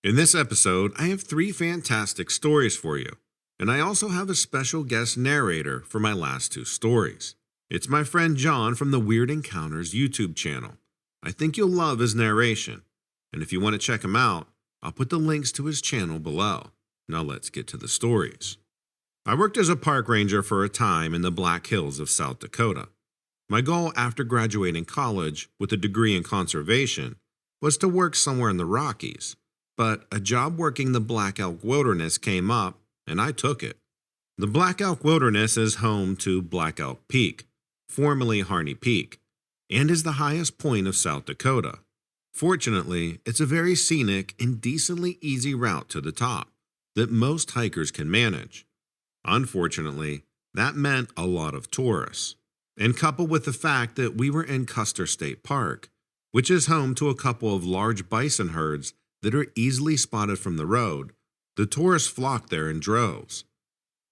In this episode, I have 3 fantastic stories for you, and I also have a special guest narrator for my last 2 stories. It's my friend John from the Weird Encounters YouTube channel. I think you'll love his narration, and if you want to check him out, I'll put the links to his channel below. Now let's get to the stories. I worked as a park ranger for a time in the Black Hills of South Dakota. My goal after graduating college with a degree in conservation was to work somewhere in the Rockies, but a job working the Black Elk Wilderness came up and I took it. The Black Elk Wilderness is home to Black Elk Peak, formerly Harney Peak, and is the highest point of South Dakota. Fortunately, it's a very scenic and decently easy route to the top that most hikers can manage. Unfortunately, that meant a lot of tourists, and coupled with the fact that we were in Custer State Park, which is home to a couple of large bison herds that are easily spotted from the road, the tourists flocked there in droves.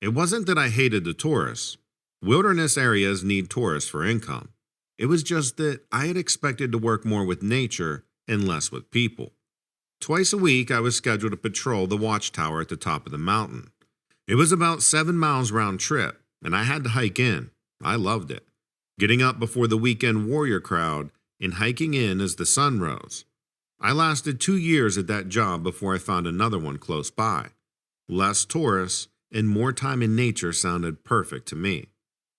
It wasn't that I hated the tourists. Wilderness areas need tourists for income. It was just that I had expected to work more with nature and less with people. Twice a week, I was scheduled to patrol the watchtower at the top of the mountain. It was about 7 miles round trip, and I had to hike in. I loved it. Getting up before the weekend warrior crowd and hiking in as the sun rose. I lasted 2 years at that job before I found another one close by. Less tourists and more time in nature sounded perfect to me.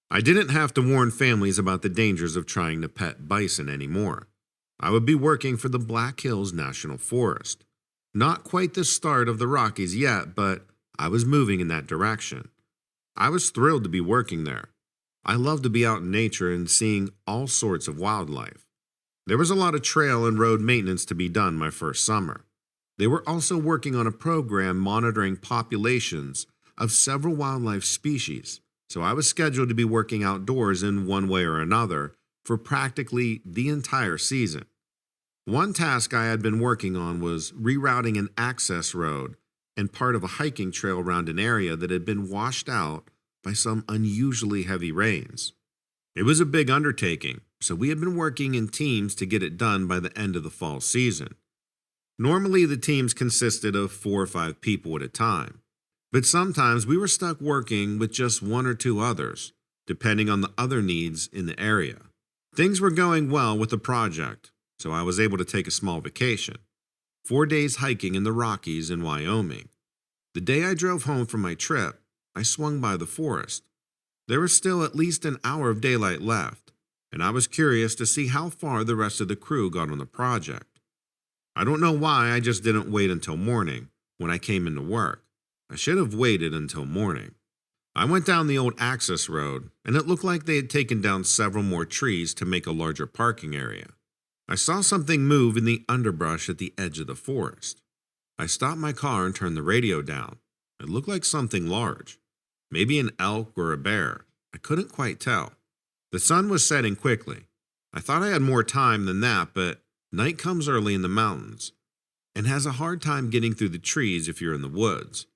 I didn't have to warn families about the dangers of trying to pet bison anymore. I would be working for the Black Hills National Forest. Not quite the start of the Rockies yet, but I was moving in that direction. I was thrilled to be working there. I love to be out in nature and seeing all sorts of wildlife. There was a lot of trail and road maintenance to be done my first summer. They were also working on a program monitoring populations of several wildlife species, so I was scheduled to be working outdoors in one way or another for practically the entire season. One task I had been working on was rerouting an access road and part of a hiking trail around an area that had been washed out by some unusually heavy rains. It was a big undertaking, so we had been working in teams to get it done by the end of the fall season. Normally, the teams consisted of 4 or 5 people at a time, but sometimes we were stuck working with just 1 or 2 others, depending on the other needs in the area. Things were going well with the project, so I was able to take a small vacation. 4 days hiking in the Rockies in Wyoming. The day I drove home from my trip, I swung by the forest. There was still at least an hour of daylight left, and I was curious to see how far the rest of the crew got on the project. I don't know why I just didn't wait until morning when I came into work. I should have waited until morning. I went down the old access road, and it looked like they had taken down several more trees to make a larger parking area. I saw something move in the underbrush at the edge of the forest. I stopped my car and turned the radio down. It looked like something large. Maybe an elk or a bear. I couldn't quite tell. The sun was setting quickly. I thought I had more time than that, but night comes early in the mountains and has a hard time getting through the trees if you're in the woods.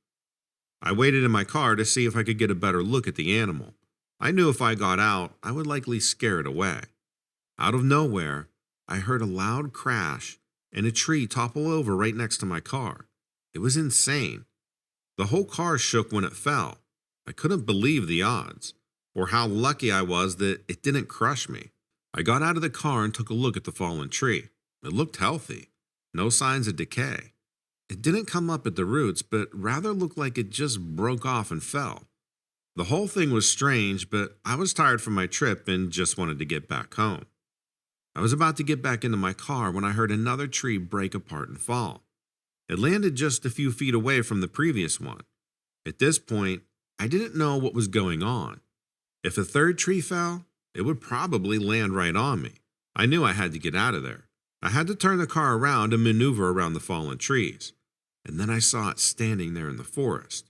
I waited in my car to see if I could get a better look at the animal. I knew if I got out, I would likely scare it away. Out of nowhere, I heard a loud crash and a tree topple over right next to my car. It was insane. The whole car shook when it fell. I couldn't believe the odds, or how lucky I was that it didn't crush me. I got out of the car and took a look at the fallen tree. It looked healthy. No signs of decay. It didn't come up at the roots, but rather looked like it just broke off and fell. The whole thing was strange, but I was tired from my trip and just wanted to get back home. I was about to get back into my car when I heard another tree break apart and fall. It landed just a few feet away from the previous one. At this point, I didn't know what was going on. If a third tree fell, it would probably land right on me. I knew I had to get out of there. I had to turn the car around and maneuver around the fallen trees. And then I saw it standing there in the forest.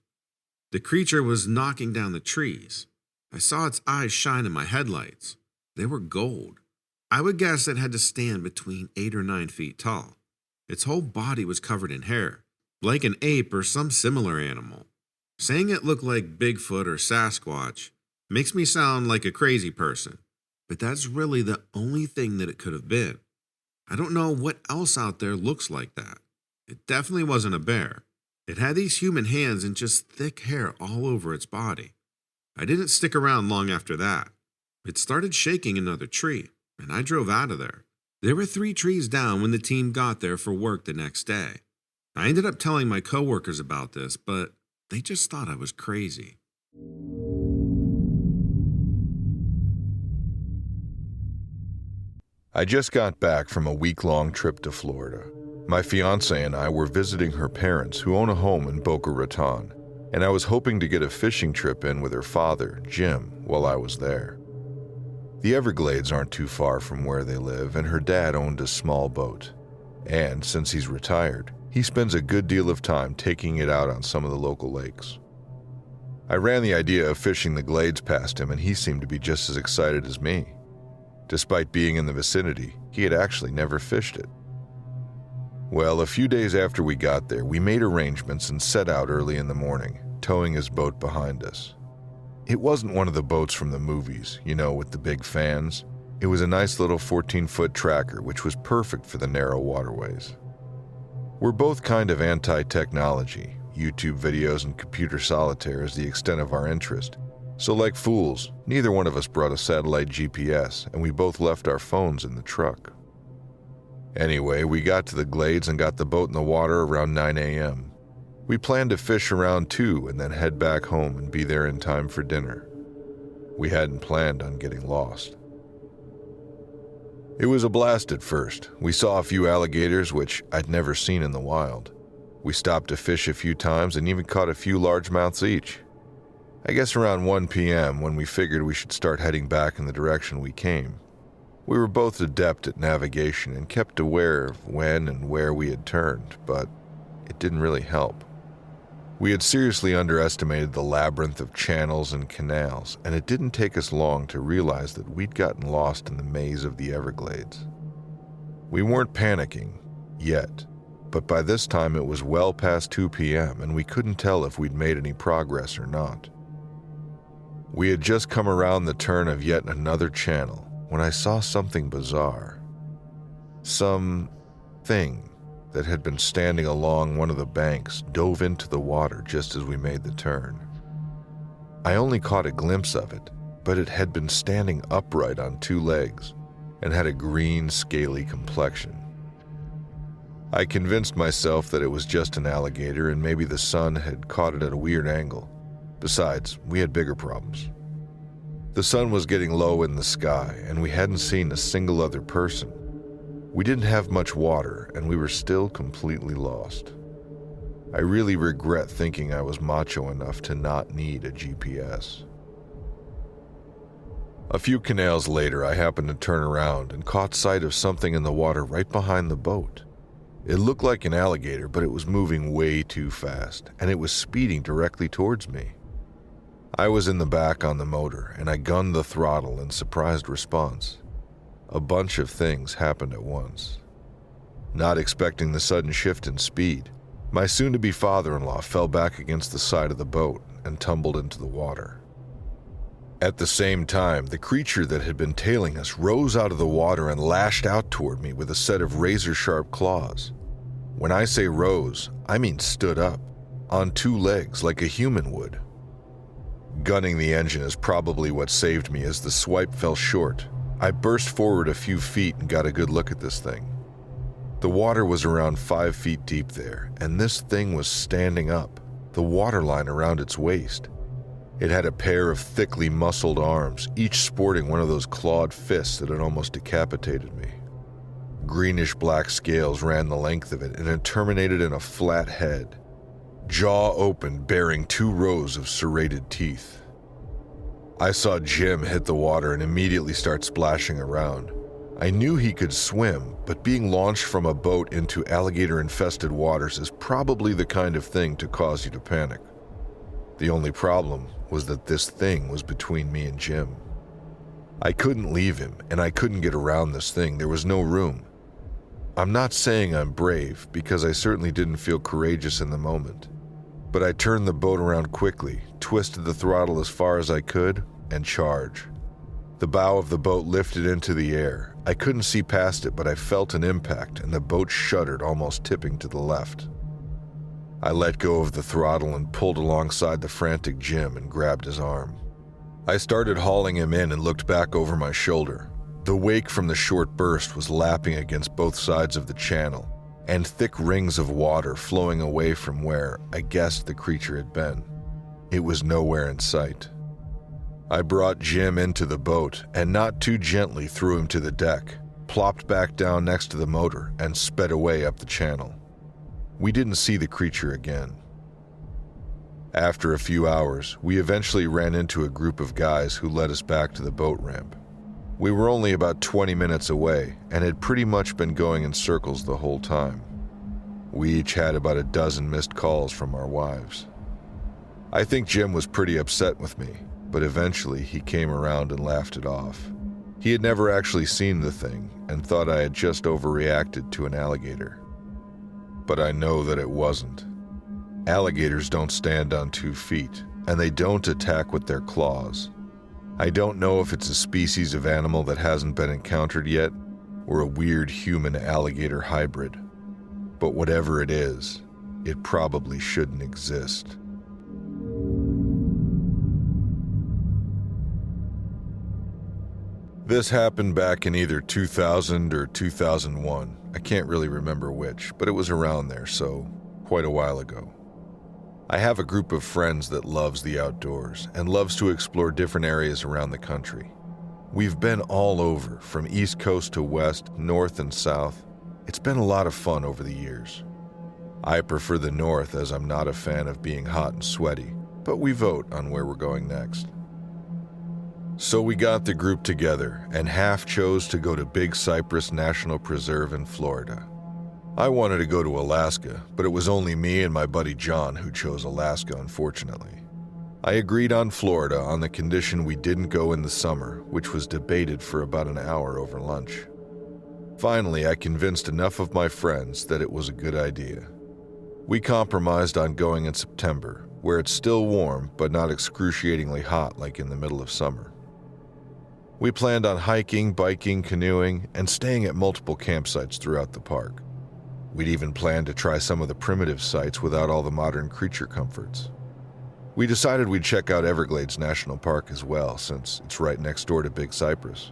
The creature was knocking down the trees. I saw its eyes shine in my headlights. They were gold. I would guess it had to stand between 8 or 9 feet tall. Its whole body was covered in hair, like an ape or some similar animal. Saying it looked like Bigfoot or Sasquatch makes me sound like a crazy person, but that's really the only thing that it could have been. I don't know what else out there looks like that. It definitely wasn't a bear. It had these human hands and just thick hair all over its body. I didn't stick around long after that. It started shaking another tree, and I drove out of there. There were 3 trees down when the team got there for work the next day. I ended up telling my coworkers about this, but they just thought I was crazy. I just got back from a week-long trip to Florida. My fiancée and I were visiting her parents who own a home in Boca Raton, and I was hoping to get a fishing trip in with her father, Jim, while I was there. The Everglades aren't too far from where they live, and her dad owned a small boat. And since he's retired, he spends a good deal of time taking it out on some of the local lakes. I ran the idea of fishing the glades past him, and he seemed to be just as excited as me. Despite being in the vicinity, he had actually never fished it. Well, a few days after we got there, we made arrangements and set out early in the morning, towing his boat behind us. It wasn't one of the boats from the movies, with the big fans. It was a nice little 14-foot tracker, which was perfect for the narrow waterways. We're both kind of anti-technology. YouTube videos and computer solitaire is the extent of our interest. So like fools, neither one of us brought a satellite GPS, and we both left our phones in the truck. Anyway, we got to the glades and got the boat in the water around 9 a.m. We planned to fish around 2 and then head back home and be there in time for dinner. We hadn't planned on getting lost. It was a blast at first. We saw a few alligators, which I'd never seen in the wild. We stopped to fish a few times and even caught a few largemouths each. I guess around 1 p.m. when we figured we should start heading back in the direction we came. We were both adept at navigation and kept aware of when and where we had turned, but it didn't really help. We had seriously underestimated the labyrinth of channels and canals, and it didn't take us long to realize that we'd gotten lost in the maze of the Everglades. We weren't panicking, yet, but by this time it was well past 2 p.m. and we couldn't tell if we'd made any progress or not. We had just come around the turn of yet another channel when I saw something bizarre. Some thing that had been standing along one of the banks dove into the water just as we made the turn. I only caught a glimpse of it, but it had been standing upright on 2 legs and had a green, scaly complexion. I convinced myself that it was just an alligator and maybe the sun had caught it at a weird angle. Besides, we had bigger problems. The sun was getting low in the sky, and we hadn't seen a single other person. We didn't have much water, and we were still completely lost. I really regret thinking I was macho enough to not need a GPS. A few canals later, I happened to turn around and caught sight of something in the water right behind the boat. It looked like an alligator, but it was moving way too fast, and it was speeding directly towards me. I was in the back on the motor, and I gunned the throttle in surprised response. A bunch of things happened at once. Not expecting the sudden shift in speed, my soon-to-be father-in-law fell back against the side of the boat and tumbled into the water. At the same time, the creature that had been tailing us rose out of the water and lashed out toward me with a set of razor-sharp claws. When I say rose, I mean stood up, on 2 legs like a human would. Gunning the engine is probably what saved me as the swipe fell short. I burst forward a few feet and got a good look at this thing. The water was around 5 feet deep there, and this thing was standing up, the waterline around its waist. It had a pair of thickly muscled arms, each sporting one of those clawed fists that had almost decapitated me. Greenish-black scales ran the length of it, and it terminated in a flat head. Jaw open, bearing 2 rows of serrated teeth. I saw Jim hit the water and immediately start splashing around. I knew he could swim, but being launched from a boat into alligator-infested waters is probably the kind of thing to cause you to panic. The only problem was that this thing was between me and Jim. I couldn't leave him, and I couldn't get around this thing. There was no room. I'm not saying I'm brave, because I certainly didn't feel courageous in the moment. But I turned the boat around quickly, twisted the throttle as far as I could, and charged. The bow of the boat lifted into the air. I couldn't see past it, but I felt an impact, and the boat shuddered, almost tipping to the left. I let go of the throttle and pulled alongside the frantic Jim and grabbed his arm. I started hauling him in and looked back over my shoulder. The wake from the short burst was lapping against both sides of the channel, and thick rings of water flowing away from where I guessed the creature had been. It was nowhere in sight. I brought Jim into the boat and not too gently threw him to the deck, plopped back down next to the motor, and sped away up the channel. We didn't see the creature again. After a few hours, we eventually ran into a group of guys who led us back to the boat ramp. We were only about 20 minutes away and had pretty much been going in circles the whole time. We each had about a dozen missed calls from our wives. I think Jim was pretty upset with me, but eventually he came around and laughed it off. He had never actually seen the thing and thought I had just overreacted to an alligator. But I know that it wasn't. Alligators don't stand on 2 feet, and they don't attack with their claws. I don't know if it's a species of animal that hasn't been encountered yet, or a weird human-alligator hybrid. But whatever it is, it probably shouldn't exist. This happened back in either 2000 or 2001. I can't really remember which, but it was around there, so quite a while ago. I have a group of friends that loves the outdoors and loves to explore different areas around the country. We've been all over, from East Coast to West, North and South. It's been a lot of fun over the years. I prefer the North as I'm not a fan of being hot and sweaty, but we vote on where we're going next. So we got the group together, and half chose to go to Big Cypress National Preserve in Florida. I wanted to go to Alaska, but it was only me and my buddy John who chose Alaska, unfortunately. I agreed on Florida on the condition we didn't go in the summer, which was debated for about an hour over lunch. Finally, I convinced enough of my friends that it was a good idea. We compromised on going in September, where it's still warm but not excruciatingly hot like in the middle of summer. We planned on hiking, biking, canoeing, and staying at multiple campsites throughout the park. We'd even planned to try some of the primitive sites without all the modern creature comforts. We decided we'd check out Everglades National Park as well, since it's right next door to Big Cypress.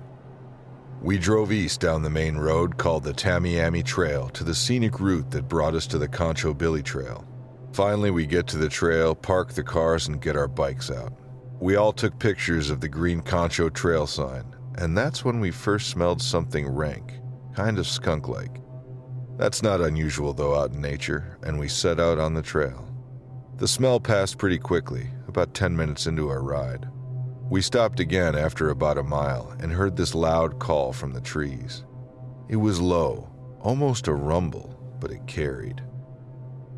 We drove east down the main road called the Tamiami Trail to the scenic route that brought us to the Concho Billy Trail. Finally, we get to the trail, park the cars, and get our bikes out. We all took pictures of the green Concho Trail sign, and that's when we first smelled something rank, kind of skunk-like. That's not unusual though out in nature, and we set out on the trail. The smell passed pretty quickly, about 10 minutes into our ride. We stopped again after about a mile and heard this loud call from the trees. It was low, almost a rumble, but it carried.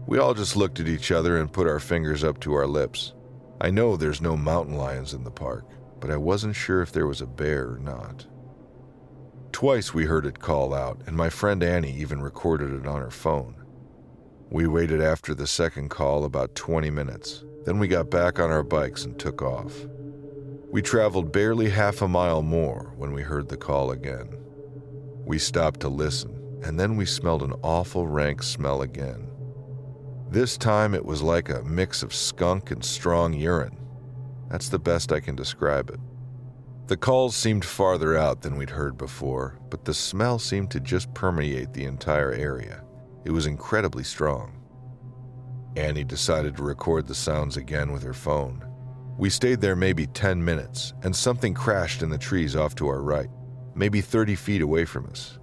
We all just looked at each other and put our fingers up to our lips. I know there's no mountain lions in the park, but I wasn't sure if there was a bear or not. Twice we heard it call out, and my friend Annie even recorded it on her phone. We waited after the second call about 20 minutes. Then we got back on our bikes and took off. We traveled barely half a mile more when we heard the call again. We stopped to listen, and then we smelled an awful rank smell again. This time it was like a mix of skunk and strong urine. That's the best I can describe it. The calls seemed farther out than we'd heard before, but the smell seemed to just permeate the entire area. It was incredibly strong. Annie decided to record the sounds again with her phone. We stayed there maybe 10 minutes, and something crashed in the trees off to our right, maybe 30 feet away from us.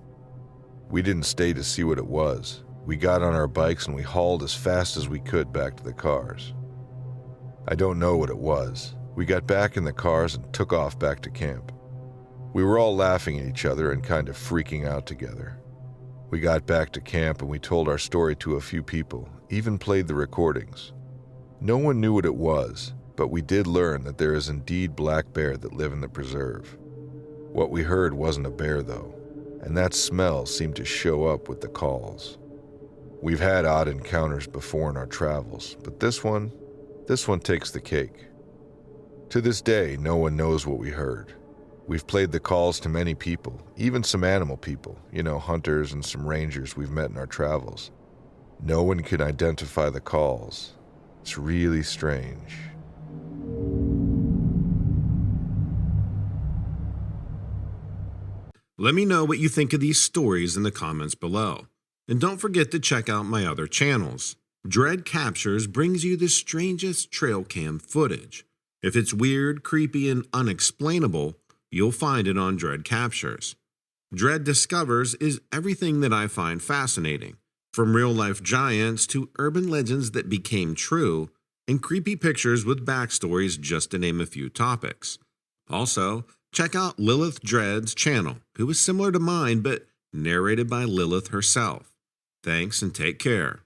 We didn't stay to see what it was. We got on our bikes and we hauled as fast as we could back to the cars. I don't know what it was. We got back in the cars and took off back to camp. We were all laughing at each other and kind of freaking out together. We got back to camp and we told our story to a few people, even played the recordings. No one knew what it was, but we did learn that there is indeed black bear that live in the preserve. What we heard wasn't a bear though, and that smell seemed to show up with the calls. We've had odd encounters before in our travels, but this one takes the cake. To this day, no one knows what we heard. We've played the calls to many people, even some animal people, hunters and some rangers we've met in our travels. No one can identify the calls. It's really strange. Let me know what you think of these stories in the comments below. And don't forget to check out my other channels. Dread Captures brings you the strangest trail cam footage. If it's weird, creepy, and unexplainable, you'll find it on Dread Captures. Dread Discovers is everything that I find fascinating, from real-life giants to urban legends that became true, and creepy pictures with backstories, just to name a few topics. Also, check out Lilith Dread's channel, who is similar to mine but narrated by Lilith herself. Thanks and take care.